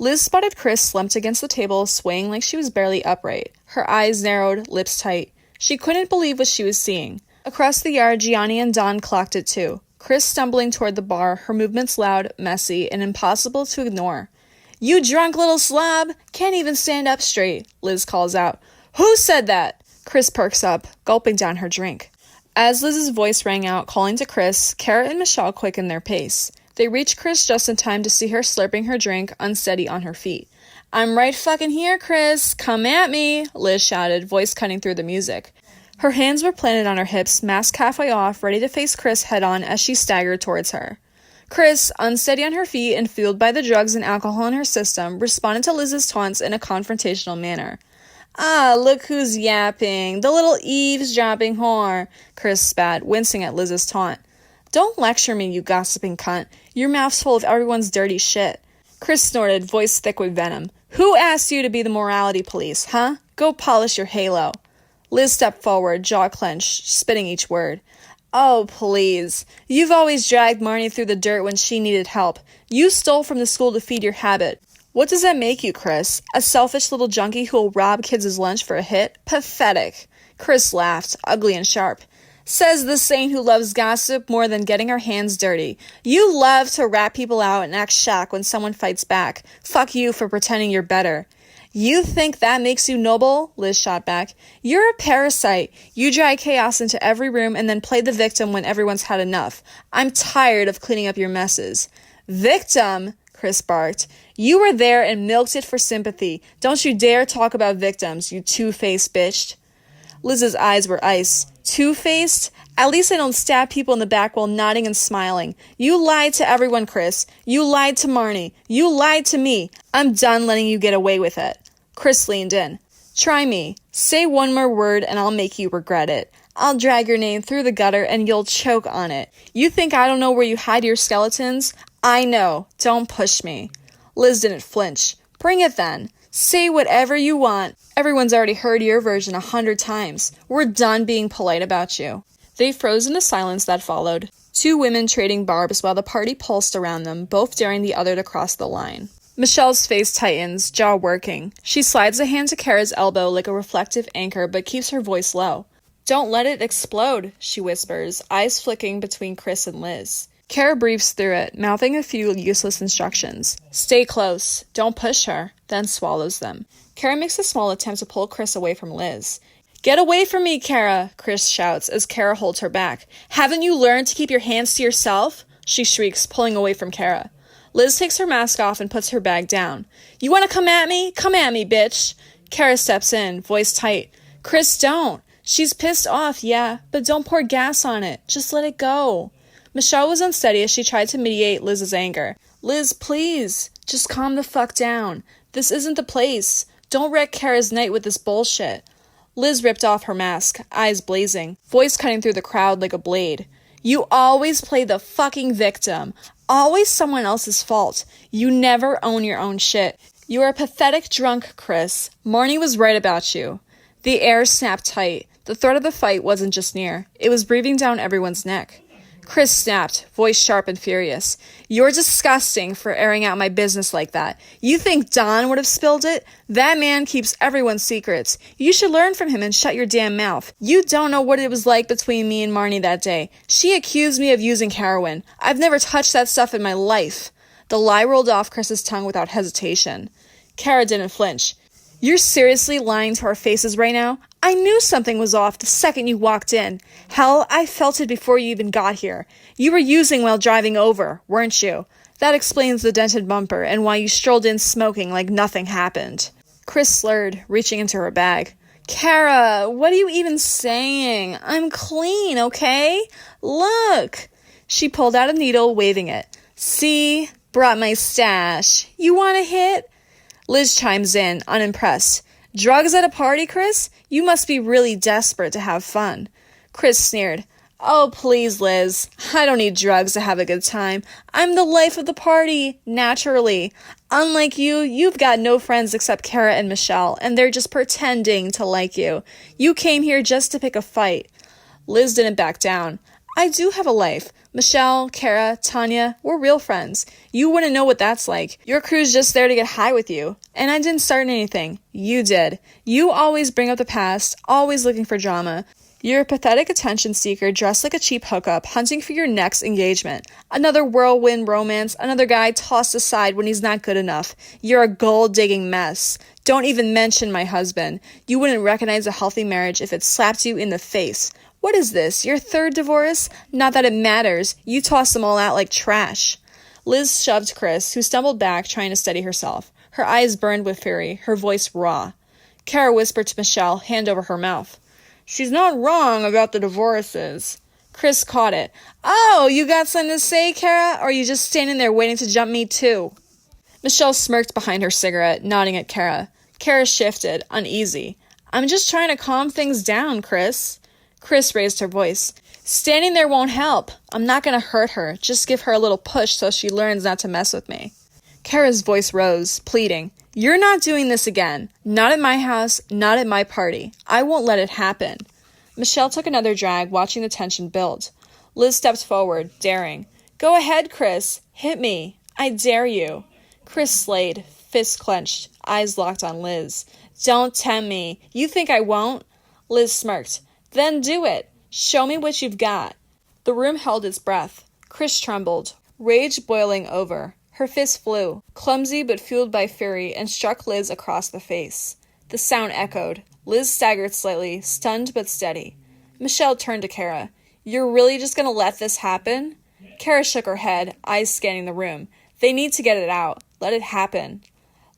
Liz spotted Cris slumped against the table, swaying like she was barely upright. Her eyes narrowed, lips tight. She couldn't believe what she was seeing. Across the yard, Gionni and Don clocked it too. Cris stumbling toward the bar, her movements loud, messy, and impossible to ignore. "You drunk little slob! Can't even stand up straight," Liz calls out. "Who said that?" Cris perks up, gulping down her drink. As Liz's voice rang out, calling to Cris, Cara and Michelle quickened their pace. They reached Cris just in time to see her slurping her drink, unsteady on her feet. "I'm right fucking here, Cris! Come at me!" Liz shouted, voice cutting through the music. Her hands were planted on her hips, mask halfway off, ready to face Cris head-on as she staggered towards her. Cris, unsteady on her feet and fueled by the drugs and alcohol in her system, responded to Liz's taunts in a confrontational manner. "Ah, look who's yapping, the little eavesdropping whore," Cris spat, wincing at Liz's taunt. "Don't lecture me, you gossiping cunt. Your mouth's full of everyone's dirty shit." Cris snorted, voice thick with venom. "Who asked you to be the morality police, huh? Go polish your halo." Liz stepped forward, jaw clenched, spitting each word. "Oh, please. You've always dragged Marnie through the dirt when she needed help. You stole from the school to feed your habit. What does that make you, Cris? A selfish little junkie who will rob kids' lunch for a hit? Pathetic." Cris laughed, ugly and sharp. "Says the saint who loves gossip more than getting her hands dirty. You love to rat people out and act shocked when someone fights back. Fuck you for pretending you're better." "You think that makes you noble?" Liz shot back. "You're a parasite. You drag chaos into every room and then play the victim when everyone's had enough. I'm tired of cleaning up your messes." "Victim?" Cris barked. "You were there and milked it for sympathy. Don't you dare talk about victims, you two-faced bitch." Liz's eyes were ice. "Two-faced? At least I don't stab people in the back while nodding and smiling. You lied to everyone, Cris. You lied to Marnie. You lied to me. I'm done letting you get away with it." Cris leaned in. "Try me. Say one more word and I'll make you regret it. I'll drag your name through the gutter and you'll choke on it. You think I don't know where you hide your skeletons? I know. Don't push me." Liz didn't flinch. "Bring it then. Say whatever you want. Everyone's already heard your version 100 times. We're done being polite about you." They froze in the silence that followed. Two women trading barbs while the party pulsed around them, both daring the other to cross the line. Michelle's face tightens, jaw working. She slides a hand to Cara's elbow like a reflective anchor, but keeps her voice low. "Don't let it explode," she whispers, eyes flicking between Cris and Liz. Cara breathes through it, mouthing a few useless instructions. "Stay close. Don't push her," then swallows them. Cara makes a small attempt to pull Cris away from Liz. "Get away from me, Cara," Cris shouts as Cara holds her back. "Haven't you learned to keep your hands to yourself?" she shrieks, pulling away from Cara. Liz takes her mask off and puts her bag down. "You want to come at me? Come at me, bitch." Cara steps in, voice tight. "Cris, don't. She's pissed off, yeah, but don't pour gas on it. Just let it go." Michelle was unsteady as she tried to mediate Liz's anger. "Liz, please. Just calm the fuck down. This isn't the place. Don't wreck Cara's night with this bullshit." Liz ripped off her mask, eyes blazing, voice cutting through the crowd like a blade. "You always play the fucking victim. Always someone else's fault. You never own your own shit. You're a pathetic drunk, Cris. Marnie was right about you." The air snapped tight. The threat of the fight wasn't just near. It was breathing down everyone's neck. Cris snapped, voice sharp and furious. "You're disgusting for airing out my business like that. You think Don would have spilled it? That man keeps everyone's secrets. You should learn from him and shut your damn mouth. You don't know what it was like between me and Marnie that day. She accused me of using heroin. I've never touched that stuff in my life." The lie rolled off Chris's tongue without hesitation. Cara didn't flinch. "You're seriously lying to our faces right now? I knew something was off the second you walked in. Hell, I felt it before you even got here. You were using while driving over, weren't you? That explains the dented bumper and why you strolled in smoking like nothing happened." Cris slurred, reaching into her bag. "Cara, what are you even saying? I'm clean, okay? Look." She pulled out a needle, waving it. "See? Brought my stash. You want a hit?" Liz chimes in, unimpressed. "Drugs at a party, Cris? You must be really desperate to have fun." Cris sneered. "Oh, please, Liz. I don't need drugs to have a good time. I'm the life of the party, naturally. Unlike you, you've got no friends except Cara and Michelle, and they're just pretending to like you. You came here just to pick a fight." Liz didn't back down. I do have a life. Michelle, Cara, Tanya, we're real friends. You wouldn't know what that's like. Your crew's just there to get high with you. And I didn't start anything. You did. You always bring up the past, always looking for drama. You're a pathetic attention seeker dressed like a cheap hookup, hunting for your next engagement. Another whirlwind romance, another guy tossed aside when he's not good enough. You're a gold-digging mess. Don't even mention my husband. You wouldn't recognize a healthy marriage if it slapped you in the face. What is this, your third divorce? Not that it matters. You toss them all out like trash. Liz shoved Cris, who stumbled back, trying to steady herself. Her eyes burned with fury, her voice raw. Cara whispered to Michelle, hand over her mouth. She's not wrong about the divorces. Cris caught it. Oh, you got something to say, Cara? Or are you just standing there waiting to jump me too? Michelle smirked behind her cigarette, nodding at Cara. Cara shifted, uneasy. I'm just trying to calm things down, Cris. Cris raised her voice. Standing there won't help. I'm not going to hurt her. Just give her a little push so she learns not to mess with me. Cara's voice rose, pleading. You're not doing this again. Not at my house, not at my party. I won't let it happen. Michelle took another drag, watching the tension build. Liz stepped forward, daring. Go ahead, Cris. Hit me. I dare you. Cris slayed, fists clenched, eyes locked on Liz. Don't tempt me. You think I won't? Liz smirked. Then do it. Show me what you've got. The room held its breath. Cris trembled, rage boiling over. Her fist flew, clumsy but fueled by fury, and struck Liz across the face. The sound echoed. Liz staggered slightly, stunned but steady. Michelle turned to Cara. You're really just going to let this happen? Cara shook her head, eyes scanning the room. They need to get it out. Let it happen.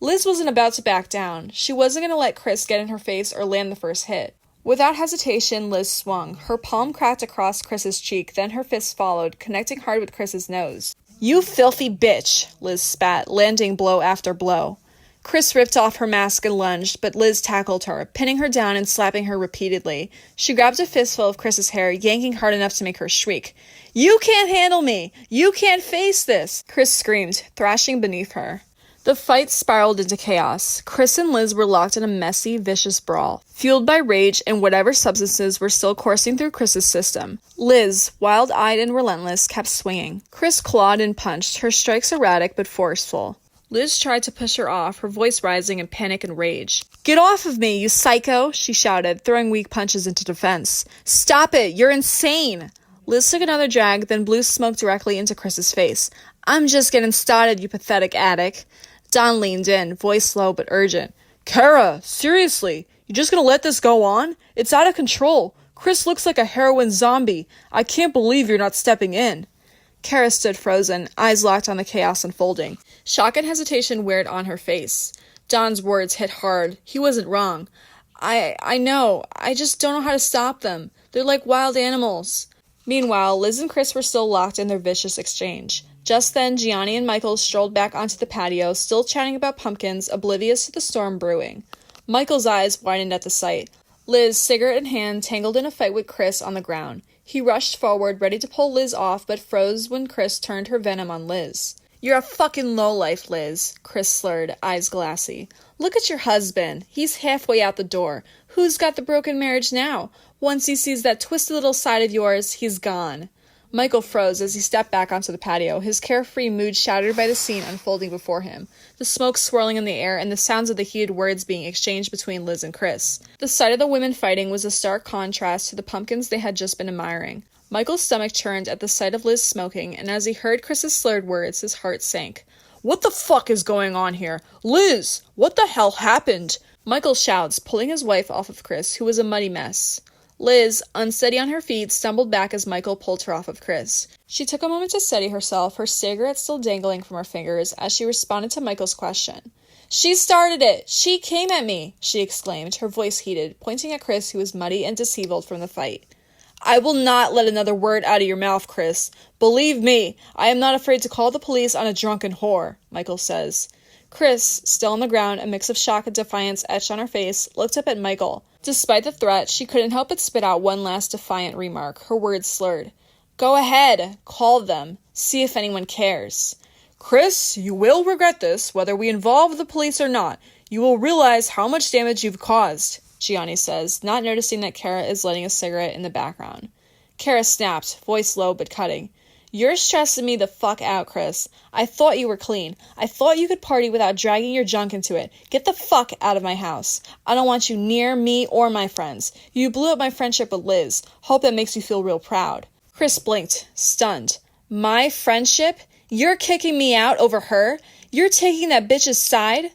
Liz wasn't about to back down. She wasn't going to let Cris get in her face or land the first hit. Without hesitation, Liz swung. Her palm cracked across Chris's cheek, then her fist followed, connecting hard with Chris's nose. You filthy bitch, Liz spat, landing blow after blow. Cris ripped off her mask and lunged, but Liz tackled her, pinning her down and slapping her repeatedly. She grabbed a fistful of Chris's hair, yanking hard enough to make her shriek. You can't handle me! You can't face this! Cris screamed, thrashing beneath her. The fight spiraled into chaos. Cris and Liz were locked in a messy, vicious brawl, fueled by rage and whatever substances were still coursing through Chris's system. Liz, wild-eyed and relentless, kept swinging. Cris clawed and punched, her strikes erratic but forceful. Liz tried to push her off, her voice rising in panic and rage. Get off of me, you psycho, she shouted, throwing weak punches into defense. Stop it, you're insane! Liz took another drag, then blew smoke directly into Chris's face. I'm just getting started, you pathetic addict. Don leaned in, voice low but urgent. Cara, seriously, you just gonna let this go on? It's out of control. Cris looks like a heroin zombie. I can't believe you're not stepping in. Cara stood frozen, eyes locked on the chaos unfolding. Shock and hesitation weared on her face. Don's words hit hard. He wasn't wrong. I know. I just don't know how to stop them. They're like wild animals. Meanwhile, Liz and Cris were still locked in their vicious exchange. Just then, Gionni and Michael strolled back onto the patio, still chatting about pumpkins, oblivious to the storm brewing. Michael's eyes widened at the sight. Liz, cigarette in hand, tangled in a fight with Cris on the ground. He rushed forward, ready to pull Liz off, but froze when Cris turned her venom on Liz. You're a fucking lowlife, Liz, Cris slurred, eyes glassy. Look at your husband. He's halfway out the door. Who's got the broken marriage now? Once he sees that twisted little side of yours, he's gone. Michael froze as he stepped back onto the patio, his carefree mood shattered by the scene unfolding before him, the smoke swirling in the air and the sounds of the heated words being exchanged between Liz and Cris. The sight of the women fighting was a stark contrast to the pumpkins they had just been admiring. Michael's stomach churned at the sight of Liz smoking, and as he heard Chris's slurred words, his heart sank. What the fuck is going on here? Liz! What the hell happened? Michael shouts, pulling his wife off of Cris, who was a muddy mess. Liz, unsteady on her feet, stumbled back as Michael pulled her off of Cris. She took a moment to steady herself, her cigarette still dangling from her fingers, as she responded to Michael's question. She started it! She came at me! She exclaimed, her voice heated, pointing at Cris, who was muddy and disheveled from the fight. I will not let another word out of your mouth, Cris. Believe me, I am not afraid to call the police on a drunken whore, Michael says. Cris, still on the ground, a mix of shock and defiance etched on her face, looked up at Michael. Despite the threat, she couldn't help but spit out one last defiant remark, her words slurred. Go ahead, call them, see if anyone cares. Cris, you will regret this, whether we involve the police or not. You will realize how much damage you've caused, Gionni says, not noticing that Cara is lighting a cigarette in the background. Cara snapped, voice low but cutting. You're stressing me the fuck out, Cris. I thought you were clean. I thought you could party without dragging your junk into it. Get the fuck out of my house. I don't want you near me or my friends. You blew up my friendship with Liz. Hope that makes you feel real proud. Cris blinked, stunned. My friendship? You're kicking me out over her? You're taking that bitch's side?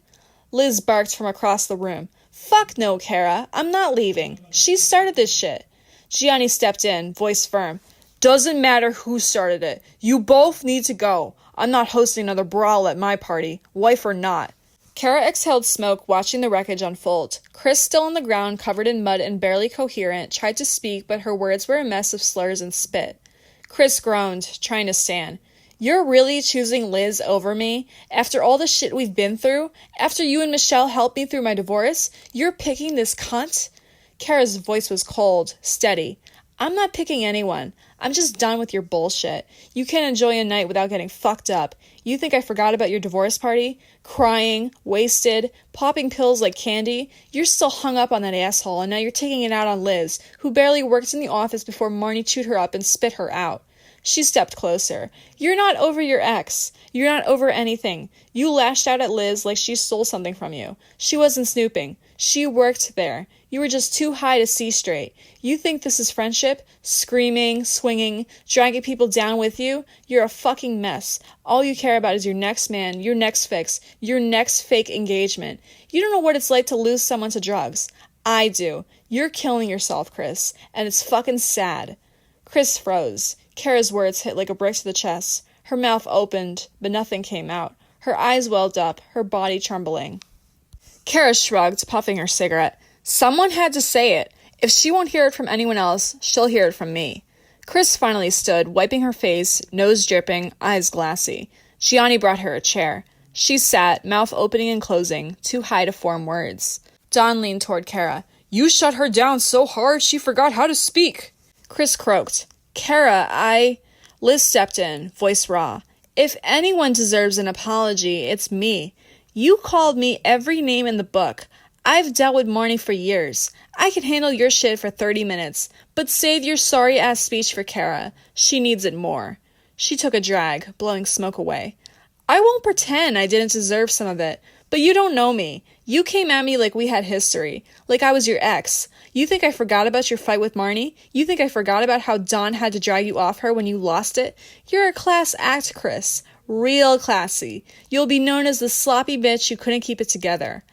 Liz barked from across the room. Fuck no, Cara. I'm not leaving. She started this shit. Gionni stepped in, voice firm. Doesn't matter who started it. You both need to go. I'm not hosting another brawl at my party, wife or not. Cara exhaled smoke, watching the wreckage unfold. Cris, still on the ground, covered in mud and barely coherent, tried to speak, but her words were a mess of slurs and spit. Cris groaned, trying to stand. You're really choosing Liz over me? After all the shit we've been through? After you and Michelle helped me through my divorce? You're picking this cunt? Cara's voice was cold, steady. I'm not picking anyone. I'm just done with your bullshit. You can't enjoy a night without getting fucked up. You think I forgot about your divorce party? Crying, wasted, popping pills like candy? You're still hung up on that asshole, and now you're taking it out on Liz, who barely worked in the office before Marnie chewed her up and spit her out. She stepped closer. You're not over your ex. You're not over anything. You lashed out at Liz like she stole something from you. She wasn't snooping. She worked there. You were just too high to see straight. You think this is friendship? Screaming, swinging, dragging people down with you? You're a fucking mess. All you care about is your next man, your next fix, your next fake engagement. You don't know what it's like to lose someone to drugs. I do. You're killing yourself, Cris, and it's fucking sad. Cris froze. Cara's words hit like a brick to the chest. Her mouth opened, but nothing came out. Her eyes welled up, her body trembling. Cara shrugged, puffing her cigarette. Someone had to say it. If she won't hear it from anyone else, she'll hear it from me. Cris finally stood, wiping her face, nose dripping, eyes glassy. Gionni brought her a chair. She sat, mouth opening and closing, too high to form words. Don leaned toward Cara. You shut her down so hard she forgot how to speak. Cris croaked. Cara, Liz stepped in, voice raw. If anyone deserves an apology, it's me. You called me every name in the book. I've dealt with Marnie for years. I can handle your shit for 30 minutes, but save your sorry-ass speech for Cara. She needs it more. She took a drag, blowing smoke away. I won't pretend I didn't deserve some of it, but you don't know me. You came at me like we had history, like I was your ex. You think I forgot about your fight with Marnie? You think I forgot about how Don had to drag you off her when you lost it? You're a class act, Cris. Real classy. You'll be known as the sloppy bitch who couldn't keep it together.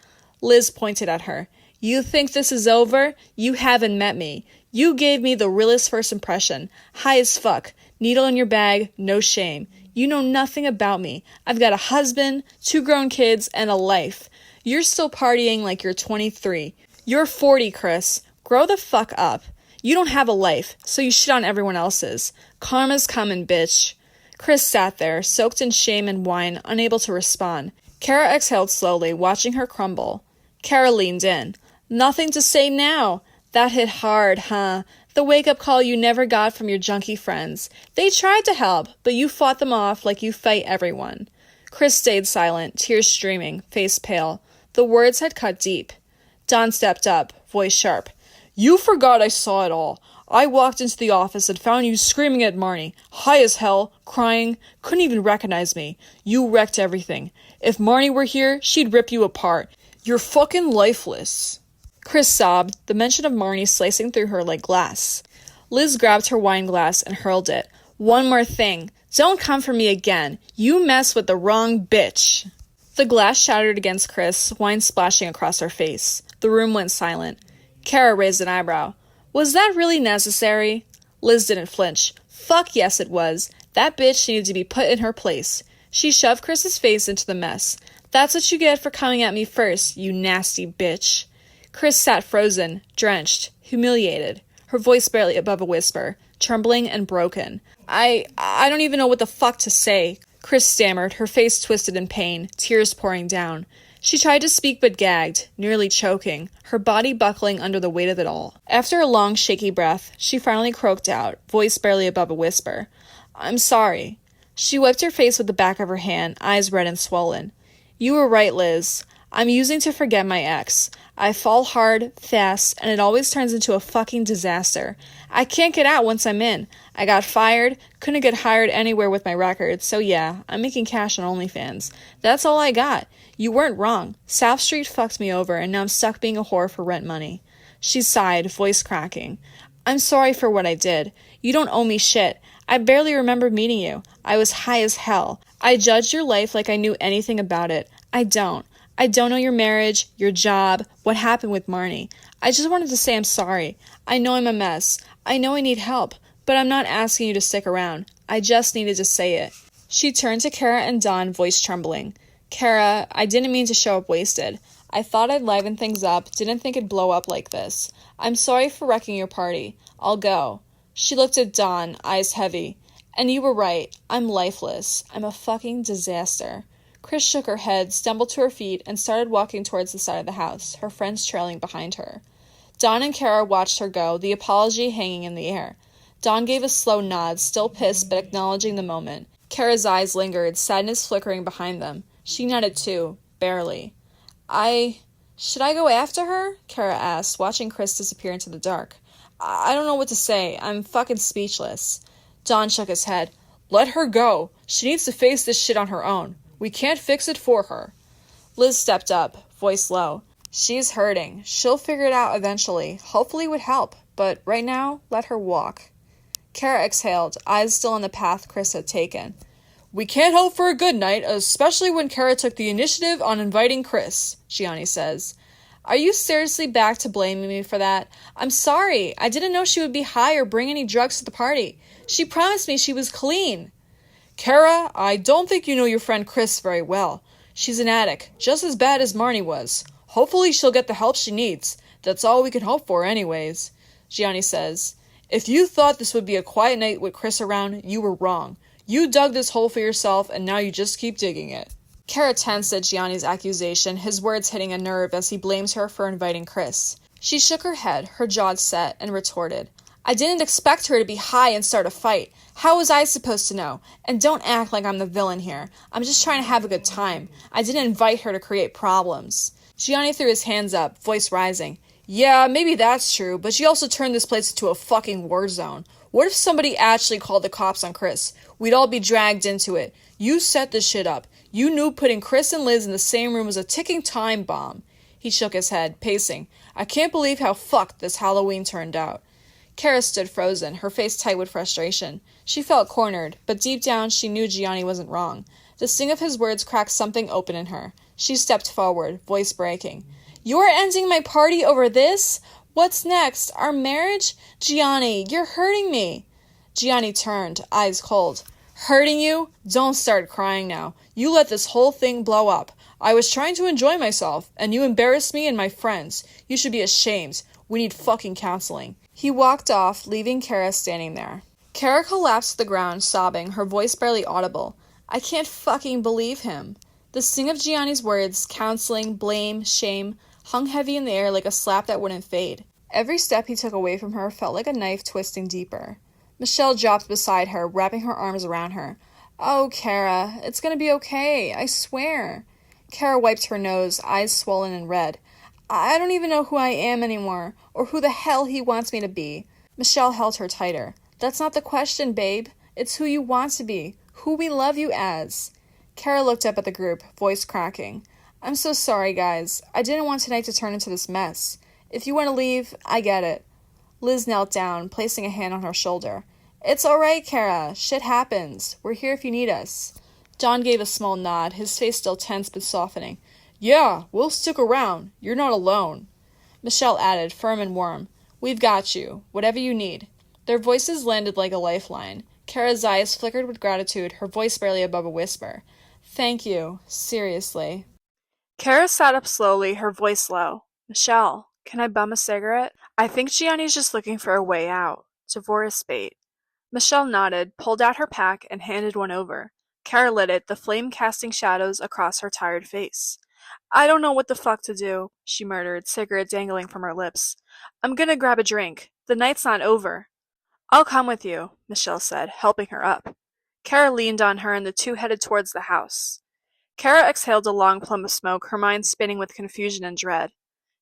Liz pointed at her. You think this is over? You haven't met me. You gave me the realest first impression. High as fuck. Needle in your bag, no shame. You know nothing about me. I've got a husband, 2 grown kids, and a life. You're still partying like you're 23. You're 40, Cris. Grow the fuck up. You don't have a life, so you shit on everyone else's. Karma's coming, bitch. Cris sat there, soaked in shame and wine, unable to respond. Cara exhaled slowly, watching her crumble. Cara leaned in. Nothing to say now. That hit hard, huh? The wake-up call you never got from your junkie friends. They tried to help, but you fought them off like you fight everyone. Cris stayed silent, tears streaming, face pale. The words had cut deep. Don stepped up, voice sharp. You forgot I saw it all. I walked into the office and found you screaming at Marnie, high as hell, crying, couldn't even recognize me. You wrecked everything. If Marnie were here, she'd rip you apart. You're fucking lifeless. Cris sobbed, the mention of Marnie slicing through her like glass. Liz grabbed her wine glass and hurled it. One more thing. Don't come for me again. You mess with the wrong bitch. The glass shattered against Cris, wine splashing across her face. The room went silent. Cara raised an eyebrow. Was that really necessary? Liz didn't flinch. Fuck yes it was. That bitch needed to be put in her place. She shoved Chris's face into the mess. That's what you get for coming at me first, you nasty bitch. Cris sat frozen, drenched, humiliated, her voice barely above a whisper, trembling and broken. I don't even know what the fuck to say. Cris stammered, her face twisted in pain, tears pouring down. She tried to speak but gagged, nearly choking, her body buckling under the weight of it all. After a long, shaky breath, she finally croaked out, voice barely above a whisper. I'm sorry. She wiped her face with the back of her hand, eyes red and swollen. You were right, Liz. I'm using to forget my ex. I fall hard, fast, and it always turns into a fucking disaster. I can't get out once I'm in. I got fired, couldn't get hired anywhere with my record, so yeah, I'm making cash on OnlyFans. That's all I got. You weren't wrong. South Street fucked me over, and now I'm stuck being a whore for rent money. She sighed, voice cracking. I'm sorry for what I did. You don't owe me shit. I barely remember meeting you. I was high as hell. I judged your life like I knew anything about it. I don't. I don't know your marriage, your job, what happened with Marnie. I just wanted to say I'm sorry. I know I'm a mess. I know I need help, but I'm not asking you to stick around. I just needed to say it. She turned to Cara and Don, voice trembling. Cara, I didn't mean to show up wasted. I thought I'd liven things up, didn't think it'd blow up like this. I'm sorry for wrecking your party. I'll go. She looked at Don, eyes heavy. And you were right. I'm lifeless. I'm a fucking disaster. Cris shook her head, stumbled to her feet, and started walking towards the side of the house, her friends trailing behind her. Don and Cara watched her go, the apology hanging in the air. Don gave a slow nod, still pissed but acknowledging the moment. Cara's eyes lingered, sadness flickering behind them. She nodded too, barely. Should I go after her? Cara asked, watching Cris disappear into the dark. I don't know what to say. I'm fucking speechless. Don shook his head. Let her go. She needs to face this shit on her own. We can't fix it for her. Liz stepped up, voice low. She's hurting. She'll figure it out eventually. Hopefully would help, but right now, let her walk. Cara exhaled, eyes still on the path Cris had taken. We can't hope for a good night, especially when Cara took the initiative on inviting Cris, Gionni says. Are you seriously back to blaming me for that? I'm sorry. I didn't know she would be high or bring any drugs to the party. She promised me she was clean. Cara, I don't think you know your friend Cris very well. She's an addict, just as bad as Marnie was. Hopefully she'll get the help she needs. That's all we can hope for anyways, Gionni says. If you thought this would be a quiet night with Cris around, you were wrong. You dug this hole for yourself, and now you just keep digging it. Cara tensed at Gianni's accusation, his words hitting a nerve as he blames her for inviting Cris. She shook her head, her jaw set, and retorted. I didn't expect her to be high and start a fight. How was I supposed to know? And don't act like I'm the villain here. I'm just trying to have a good time. I didn't invite her to create problems. Gionni threw his hands up, voice rising. Yeah, maybe that's true, but she also turned this place into a fucking war zone. What if somebody actually called the cops on Cris? We'd all be dragged into it. You set this shit up. You knew putting Cris and Liz in the same room was a ticking time bomb. He shook his head, pacing. I can't believe how fucked this Halloween turned out. Cara stood frozen, her face tight with frustration. She felt cornered, but deep down she knew Gionni wasn't wrong. The sting of his words cracked something open in her. She stepped forward, voice breaking. You're ending my party over this? What's next? Our marriage? Gionni, you're hurting me. Gionni turned, eyes cold. Hurting you? Don't start crying now. You let this whole thing blow up. I was trying to enjoy myself, and you embarrassed me and my friends. You should be ashamed. We need fucking counseling. He walked off, leaving Cara standing there. Cara collapsed to the ground, sobbing, her voice barely audible. I can't fucking believe him. The sting of Gianni's words, counseling, blame, shame, hung heavy in the air like a slap that wouldn't fade. Every step he took away from her felt like a knife twisting deeper. Michelle dropped beside her, wrapping her arms around her. Oh, Cara, it's gonna be okay, I swear. Cara wiped her nose, eyes swollen and red. I don't even know who I am anymore, or who the hell he wants me to be. Michelle held her tighter. That's not the question, babe. It's who you want to be, who we love you as. Cara looked up at the group, voice cracking. I'm so sorry, guys. I didn't want tonight to turn into this mess. If you want to leave, I get it. Liz knelt down, placing a hand on her shoulder. It's all right, Cara. Shit happens. We're here if you need us. Don gave a small nod, his face still tense but softening. Yeah, we'll stick around. You're not alone. Michelle added, firm and warm. We've got you. Whatever you need. Their voices landed like a lifeline. Cara's eyes flickered with gratitude, her voice barely above a whisper. Thank you. Seriously. Cara sat up slowly, her voice low. Michelle, can I bum a cigarette? I think Gianni's just looking for a way out. Divorce bait. Michelle nodded, pulled out her pack, and handed one over. Cara lit it, the flame casting shadows across her tired face. I don't know what the fuck to do, she murmured, cigarette dangling from her lips. I'm gonna grab a drink. The night's not over. I'll come with you, Michelle said, helping her up. Cara leaned on her and the two headed towards the house. Cara exhaled a long plume of smoke, her mind spinning with confusion and dread.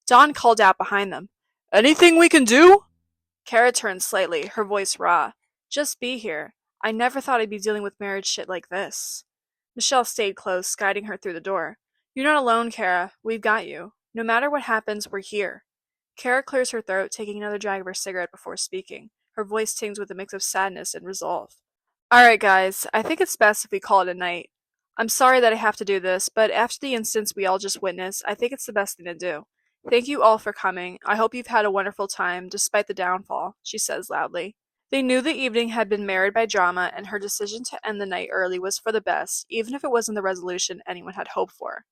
Dawn called out behind them. Anything we can do? Cara turned slightly, her voice raw. Just be here. I never thought I'd be dealing with marriage shit like this. Michelle stayed close, guiding her through the door. You're not alone, Cara. We've got you. No matter what happens, we're here. Cara clears her throat, taking another drag of her cigarette before speaking, her voice tinged with a mix of sadness and resolve. Alright, guys, I think it's best if we call it a night. I'm sorry that I have to do this, but after the instance we all just witnessed, I think it's the best thing to do. Thank you all for coming. I hope you've had a wonderful time, despite the downfall, she says loudly. They knew the evening had been marred by drama, and her decision to end the night early was for the best, even if it wasn't the resolution anyone had hoped for.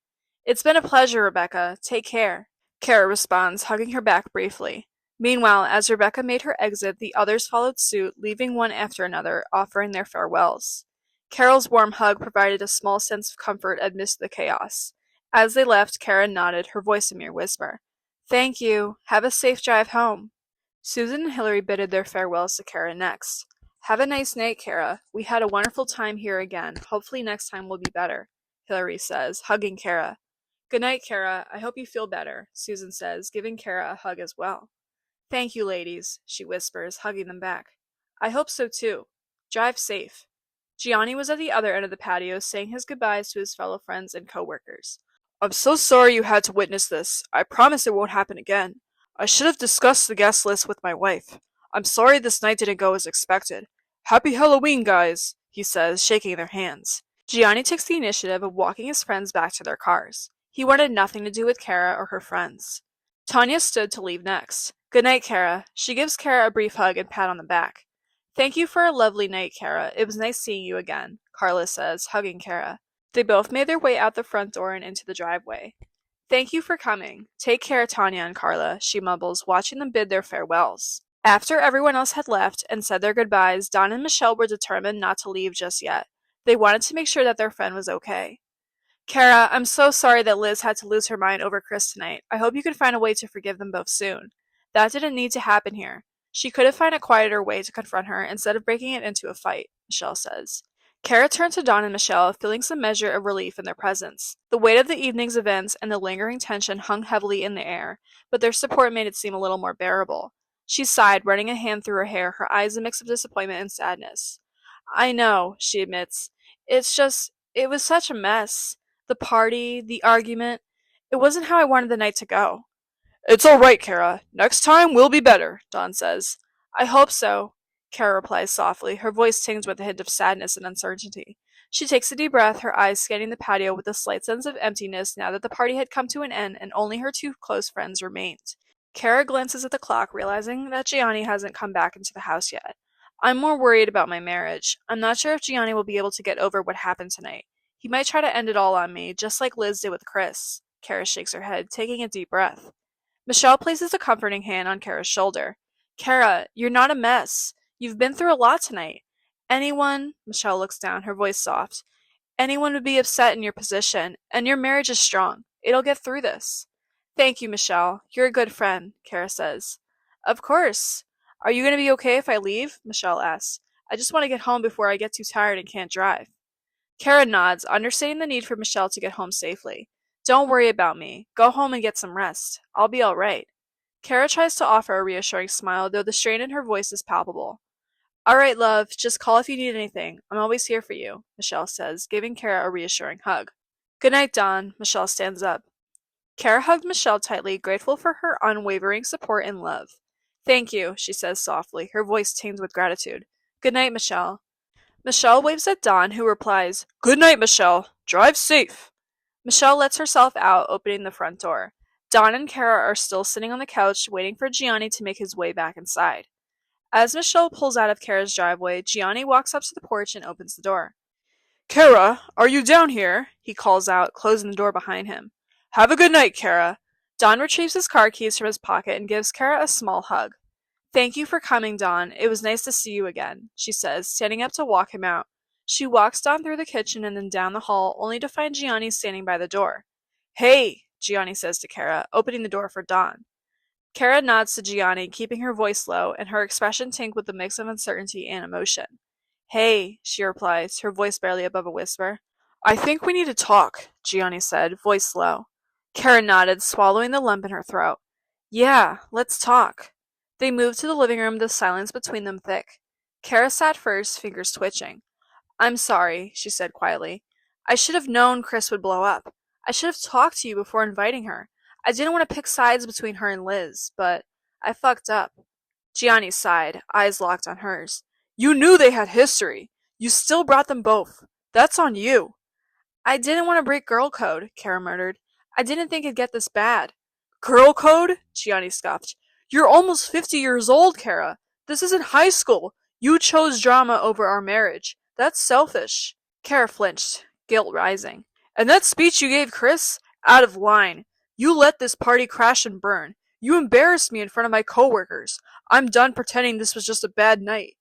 It's been a pleasure, Rebecca. Take care. Cara responds, hugging her back briefly. Meanwhile, as Rebecca made her exit, the others followed suit, leaving one after another, offering their farewells. Carol's warm hug provided a small sense of comfort amidst the chaos. As they left, Cara nodded, her voice a mere whisper. Thank you. Have a safe drive home. Susan and Hilary bidded their farewells to Cara next. Have a nice night, Cara. We had a wonderful time here again. Hopefully next time will be better, Hilary says, hugging Cara. Good night, Cara. I hope you feel better, Susan says, giving Cara a hug as well. Thank you, ladies, she whispers, hugging them back. I hope so too. Drive safe. Gionni was at the other end of the patio, saying his goodbyes to his fellow friends and co-workers. I'm so sorry you had to witness this. I promise it won't happen again. I should have discussed the guest list with my wife. I'm sorry this night didn't go as expected. Happy Halloween, guys, he says, shaking their hands. Gionni takes the initiative of walking his friends back to their cars. He wanted nothing to do with Cara or her friends. Tanya stood to leave next. Good night, Cara. She gives Cara a brief hug and pat on the back. Thank you for a lovely night, Cara. It was nice seeing you again, Carla says, hugging Cara. They both made their way out the front door and into the driveway. Thank you for coming. Take care, Tanya and Carla, she mumbles, watching them bid their farewells. After everyone else had left and said their goodbyes, Dawn and Michelle were determined not to leave just yet. They wanted to make sure that their friend was okay. Cara, I'm so sorry that Liz had to lose her mind over Cris tonight. I hope you can find a way to forgive them both soon. That didn't need to happen here. She could have found a quieter way to confront her instead of breaking it into a fight, Michelle says. Cara turned to Dawn and Michelle, feeling some measure of relief in their presence. The weight of the evening's events and the lingering tension hung heavily in the air, but their support made it seem a little more bearable. She sighed, running a hand through her hair, her eyes a mix of disappointment and sadness. I know, she admits. It was such a mess. The party, the argument. It wasn't how I wanted the night to go. It's all right, Cara. Next time we'll be better, Dawn says. I hope so, Cara replies softly, her voice tinged with a hint of sadness and uncertainty. She takes a deep breath, her eyes scanning the patio with a slight sense of emptiness now that the party had come to an end and only her two close friends remained. Cara glances at the clock, realizing that Gionni hasn't come back into the house yet. I'm more worried about my marriage. I'm not sure if Gionni will be able to get over what happened tonight. He might try to end it all on me, just like Liz did with Cris. Cara shakes her head, taking a deep breath. Michelle places a comforting hand on Cara's shoulder. Cara, you're not a mess. You've been through a lot tonight. Michelle looks down, her voice soft. Anyone would be upset in your position, and your marriage is strong. It'll get through this. Thank you, Michelle. You're a good friend, Cara says. Of course. Are you going to be okay if I leave? Michelle asks. I just want to get home before I get too tired and can't drive. Cara nods, understanding the need for Michelle to get home safely. Don't worry about me. Go home and get some rest. I'll be all right. Cara tries to offer a reassuring smile, though the strain in her voice is palpable. All right, love. Just call if you need anything. I'm always here for you, Michelle says, giving Cara a reassuring hug. Good night, Dawn. Michelle stands up. Cara hugged Michelle tightly, grateful for her unwavering support and love. Thank you, she says softly, her voice tinged with gratitude. Good night, Michelle. Michelle waves at Dawn, who replies, Good night, Michelle. Drive safe. Michelle lets herself out, opening the front door. Dawn and Cara are still sitting on the couch, waiting for Gionni to make his way back inside. As Michelle pulls out of Cara's driveway, Gionni walks up to the porch and opens the door. Cara, are you down here? He calls out, closing the door behind him. Have a good night, Cara. Dawn retrieves his car keys from his pocket and gives Cara a small hug. Thank you for coming, Dawn. It was nice to see you again, she says, standing up to walk him out. She walks Dawn through the kitchen and then down the hall, only to find Gionni standing by the door. Hey, Gionni says to Cara, opening the door for Dawn. Cara nods to Gionni, keeping her voice low, and her expression tinged with a mix of uncertainty and emotion. Hey, she replies, her voice barely above a whisper. I think we need to talk, Gionni said, voice low. Cara nodded, swallowing the lump in her throat. Yeah, let's talk. They moved to the living room, the silence between them thick. Cara sat first, fingers twitching. I'm sorry, she said quietly. I should have known Cris would blow up. I should have talked to you before inviting her. I didn't want to pick sides between her and Liz, but I fucked up. Gionni sighed, eyes locked on hers. You knew they had history. You still brought them both. That's on you. I didn't want to break girl code, Cara murmured. I didn't think it'd get this bad. Girl code? Gionni scoffed. You're almost 50 years old, Cara. This isn't high school. You chose drama over our marriage. That's selfish. Cara flinched, guilt rising. And that speech you gave Cris? Out of line. You let this party crash and burn. You embarrassed me in front of my coworkers. I'm done pretending this was just a bad night.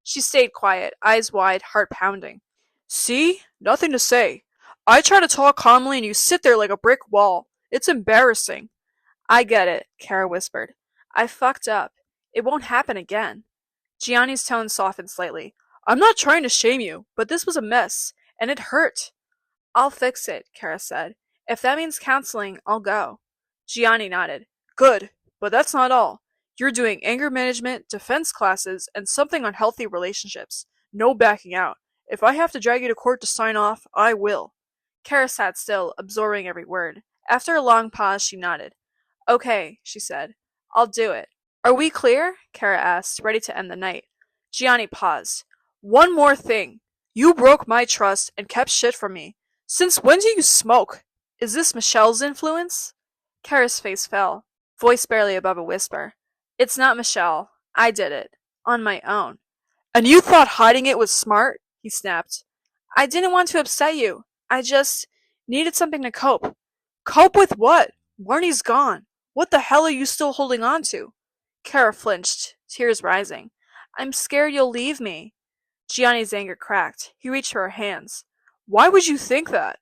She stayed quiet, eyes wide, heart pounding. See? Nothing to say. I try to talk calmly and you sit there like a brick wall. It's embarrassing. I get it, Cara whispered. I fucked up. It won't happen again. Gianni's tone softened slightly. I'm not trying to shame you, but this was a mess, and it hurt. I'll fix it, Cara said. If that means counseling, I'll go. Gionni nodded. Good, but that's not all. You're doing anger management, defense classes, and something on healthy relationships. No backing out. If I have to drag you to court to sign off, I will. Cara sat still, absorbing every word. After a long pause, she nodded. Okay, she said. I'll do it. Are we clear? Cara asked, ready to end the night. Gionni paused. One more thing. You broke my trust and kept shit from me. Since when do you smoke? Is this Michelle's influence? Cara's face fell, voice barely above a whisper. It's not Michelle. I did it. On my own. And you thought hiding it was smart? He snapped. I didn't want to upset you. I just needed something to cope. Cope with what? Marnie's gone. What the hell are you still holding on to? Cara flinched, tears rising. I'm scared you'll leave me. Gianni's anger cracked. He reached for her hands. Why would you think that?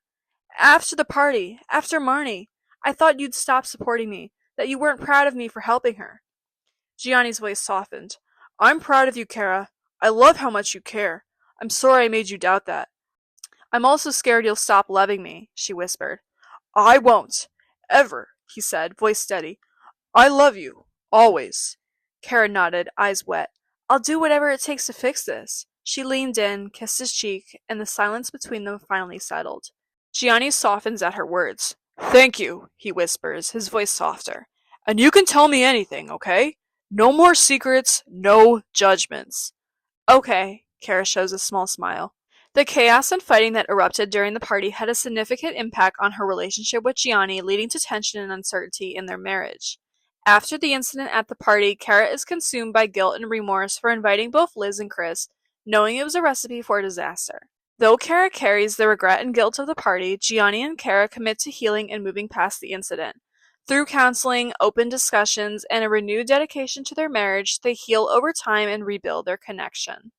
After the party, after Marnie, I thought you'd stop supporting me, that you weren't proud of me for helping her. Gianni's voice softened. I'm proud of you, Cara. I love how much you care. I'm sorry I made you doubt that. I'm also scared you'll stop loving me, she whispered. I won't. Ever, he said, voice steady. I love you. Always. Cara nodded, eyes wet. I'll do whatever it takes to fix this. She leaned in, kissed his cheek, and the silence between them finally settled. Gionni softens at her words. Thank you, he whispers, his voice softer. And you can tell me anything, okay? No more secrets, no judgments. Okay, Cara shows a small smile. The chaos and fighting that erupted during the party had a significant impact on her relationship with Gionni, leading to tension and uncertainty in their marriage. After the incident at the party, Cara is consumed by guilt and remorse for inviting both Liz and Cris, knowing it was a recipe for disaster. Though Cara carries the regret and guilt of the party, Gionni and Cara commit to healing and moving past the incident. Through counseling, open discussions, and a renewed dedication to their marriage, they heal over time and rebuild their connection.